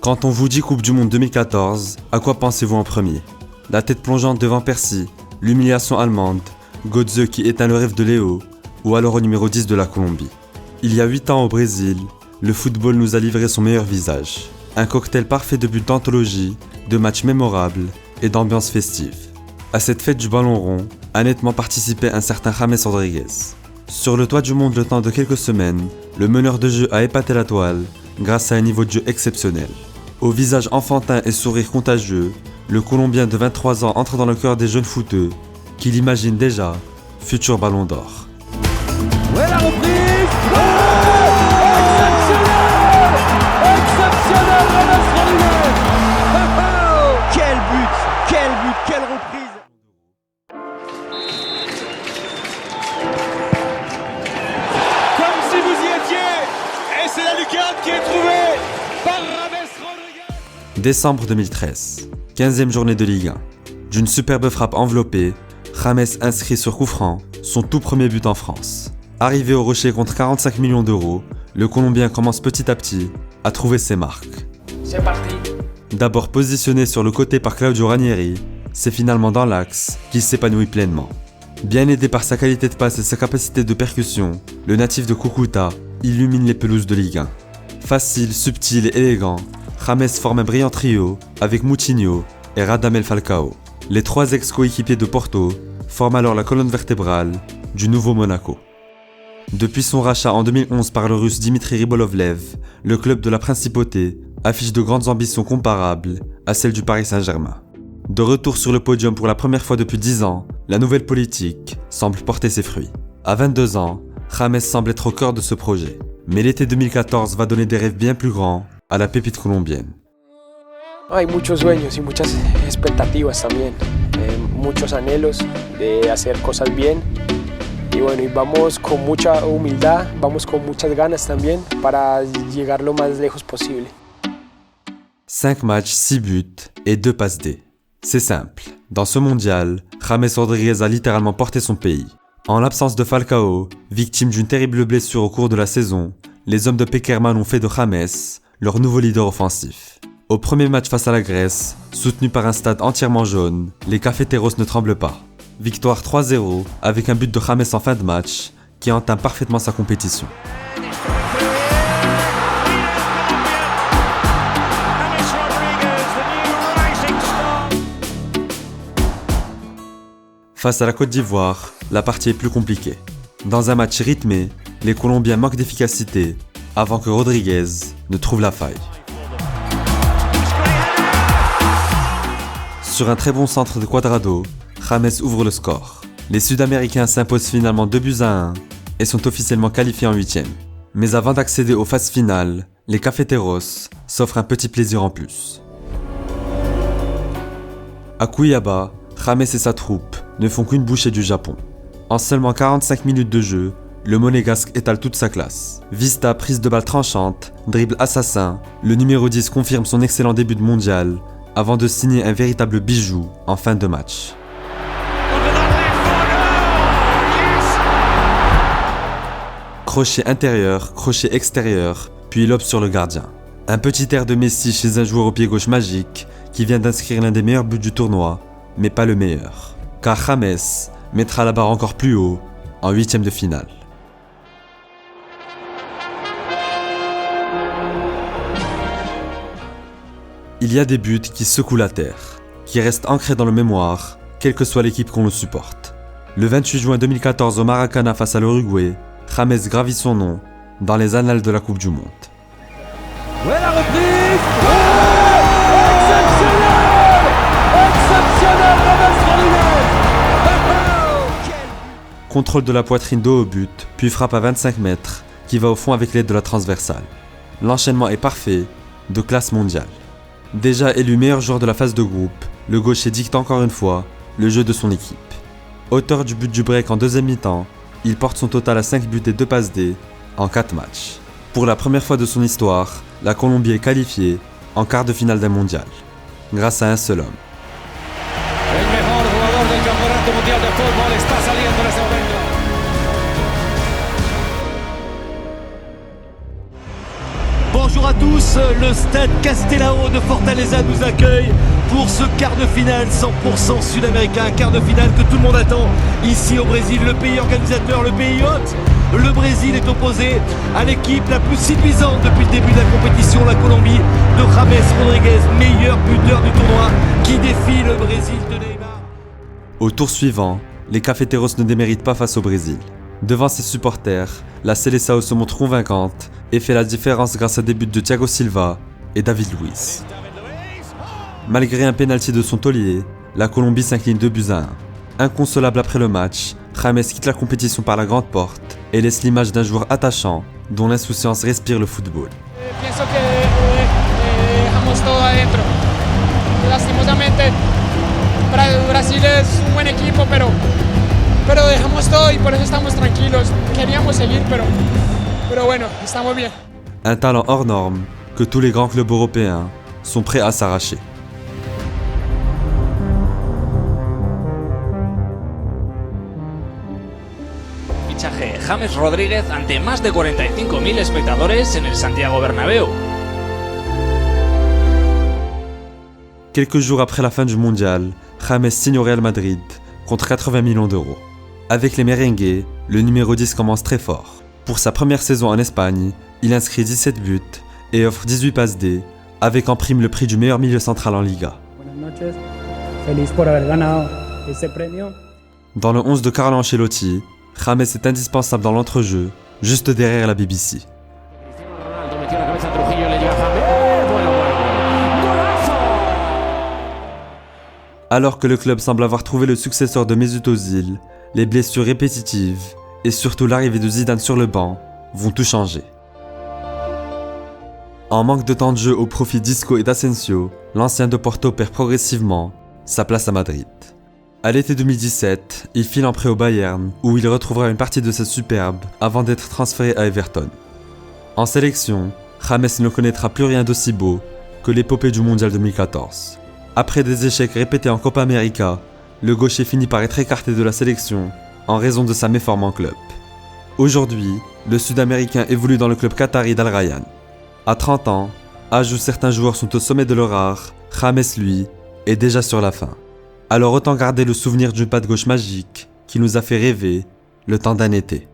Quand on vous dit Coupe du Monde 2014, à quoi pensez-vous en premier? La tête plongeante devant Percy, l'humiliation allemande, Götze qui éteint le rêve de Léo, ou alors au numéro 10 de la Colombie. Il y a 8 ans au Brésil, le football nous a livré son meilleur visage. Un cocktail parfait de buts d'anthologie, de matchs mémorables et d'ambiance festive. À cette fête du ballon rond, a nettement participé un certain James Rodriguez. Sur le toit du monde le temps de quelques semaines, le meneur de jeu a épaté la toile grâce à un niveau de jeu exceptionnel. Au visage enfantin et sourire contagieux, le Colombien de 23 ans entre dans le cœur des jeunes footeux, qu'il imagine déjà futur ballon d'or. Ouais, la reprise! Exceptionnel! Exceptionnel, James Rodriguez! Quel but, quelle reprise! Comme si vous y étiez! Et c'est la lucarne qui est trouvée par James Rodriguez! Décembre 2013, 15e journée de Ligue 1. D'une superbe frappe enveloppée, James inscrit sur coup franc son tout premier but en France. Arrivé au Rocher contre 45 millions d'euros, le Colombien commence petit à petit à trouver ses marques. C'est parti! D'abord positionné sur le côté par Claudio Ranieri, c'est finalement dans l'axe qu'il s'épanouit pleinement. Bien aidé par sa qualité de passe et sa capacité de percussion, le natif de Cúcuta illumine les pelouses de Ligue 1. Facile, subtil et élégant, James forme un brillant trio avec Moutinho et Radamel Falcao. Les trois ex-coéquipiers de Porto forment alors la colonne vertébrale du nouveau Monaco. Depuis son rachat en 2011 par le russe Dimitri Ribolovlev, le club de la Principauté affiche de grandes ambitions comparables à celles du Paris Saint-Germain. De retour sur le podium pour la première fois depuis 10 ans, la nouvelle politique semble porter ses fruits. À 22 ans, James semble être au cœur de ce projet. Mais l'été 2014 va donner des rêves bien plus grands à la pépite colombienne. Hay muchos sueños y muchas expectativas también, muchos anhelos de hacer cosas bien y bueno, y vamos con mucha humildad, vamos con muchas ganas también para llegar lo más lejos posible. 5 matchs, 6 buts et 2 passes D. C'est simple, dans ce mondial, James Rodriguez a littéralement porté son pays. En l'absence de Falcao, victime d'une terrible blessure au cours de la saison, les hommes de Pekerman ont fait de James leur nouveau leader offensif. Au premier match face à la Grèce, soutenu par un stade entièrement jaune, les Cafeteros ne tremblent pas. Victoire 3-0 avec un but de James en fin de match qui entame parfaitement sa compétition. Face à la Côte d'Ivoire, la partie est plus compliquée. Dans un match rythmé, les Colombiens manquent d'efficacité avant que Rodriguez ne trouve la faille. Sur un très bon centre de Cuadrado, James ouvre le score. Les Sud-Américains s'imposent finalement 2-1 et sont officiellement qualifiés en 8e. Mais avant d'accéder aux phases finales, les Cafeteros s'offrent un petit plaisir en plus. À Cuiabá, James et sa troupe ne font qu'une bouchée du Japon. En seulement 45 minutes de jeu, le Monégasque étale toute sa classe. Vista, prise de balle tranchante, dribble assassin, le numéro 10 confirme son excellent début de mondial avant de signer un véritable bijou en fin de match. Crochet intérieur, crochet extérieur, puis lobe sur le gardien. Un petit air de Messi chez un joueur au pied gauche magique qui vient d'inscrire l'un des meilleurs buts du tournoi, mais pas le meilleur. Car James mettra la barre encore plus haut en 8e de finale. Il y a des buts qui secouent la terre, qui restent ancrés dans le mémoire, quelle que soit l'équipe qu'on le supporte. Le 28 juin 2014 au Maracana face à l'Uruguay, James gravit son nom dans les annales de la Coupe du Monde. Ouais, la reprise! Exceptionnel! Exceptionnel, James Rodriguez! Contrôle de la poitrine dos au but, puis frappe à 25 mètres, qui va au fond avec l'aide de la transversale. L'enchaînement est parfait, de classe mondiale. Déjà élu meilleur joueur de la phase de groupe, le gaucher dicte encore une fois le jeu de son équipe. Auteur du but du break en deuxième mi-temps, il porte son total à 5 buts et 2 passes D en 4 matchs. Pour la première fois de son histoire, la Colombie est qualifiée en quart de finale d'un mondial, grâce à un seul homme. Bonjour à tous, le stade Castelao de Fortaleza nous accueille pour ce quart de finale 100% sud-américain, quart de finale que tout le monde attend ici au Brésil, le pays organisateur, le pays hôte. Le Brésil est opposé à l'équipe la plus séduisante depuis le début de la compétition, la Colombie de James Rodriguez, meilleur buteur du tournoi, qui défie le Brésil de Neymar. Au tour suivant, les Cafeteros ne déméritent pas face au Brésil. Devant ses supporters, la Seleção se montre convaincante et fait la différence grâce à des buts de Thiago Silva et David Luiz. Malgré un pénalty de son taulier, la Colombie s'incline 2-1. Inconsolable après le match, James quitte la compétition par la grande porte et laisse l'image d'un joueur attachant dont l'insouciance respire le football. Pienso que dejamos todo adentro. Lastimosamente, Brasil es un buen equipo, pero dejamos todo y por eso estamos tranquilos. Queríamos seguir, pero bueno, estamos bien. Un talent hors norme que tous les grands clubs européens sont prêts à s'arracher. Fichaje James Rodríguez ante más de 45.000 espectadores en el Santiago Bernabéu. Quelques jours après la fin du mondial, James signe au Real Madrid contre 80 millions d'euros. Avec les merengues, le numéro 10 commence très fort. Pour sa première saison en Espagne, il inscrit 17 buts et offre 18 passes D, avec en prime le prix du meilleur milieu central en Liga. Dans le 11 de Carlo Ancelotti, James est indispensable dans l'entrejeu, juste derrière la BBC. Alors que le club semble avoir trouvé le successeur de Mesut Özil, les blessures répétitives et surtout l'arrivée de Zidane sur le banc vont tout changer. En manque de temps de jeu au profit d'Isco et d'Asensio, l'ancien de Porto perd progressivement sa place à Madrid. À l'été 2017, il file en prêt au Bayern, où il retrouvera une partie de sa superbe avant d'être transféré à Everton. En sélection, James ne connaîtra plus rien d'aussi beau que l'épopée du Mondial 2014. Après des échecs répétés en Copa América, le gaucher finit par être écarté de la sélection en raison de sa méforme en club. Aujourd'hui, le Sud-Américain évolue dans le club qatari d'Al Rayyan. À 30 ans, âge où certains joueurs sont au sommet de leur art, James, lui, est déjà sur la fin. Alors autant garder le souvenir d'une patte gauche magique qui nous a fait rêver le temps d'un été.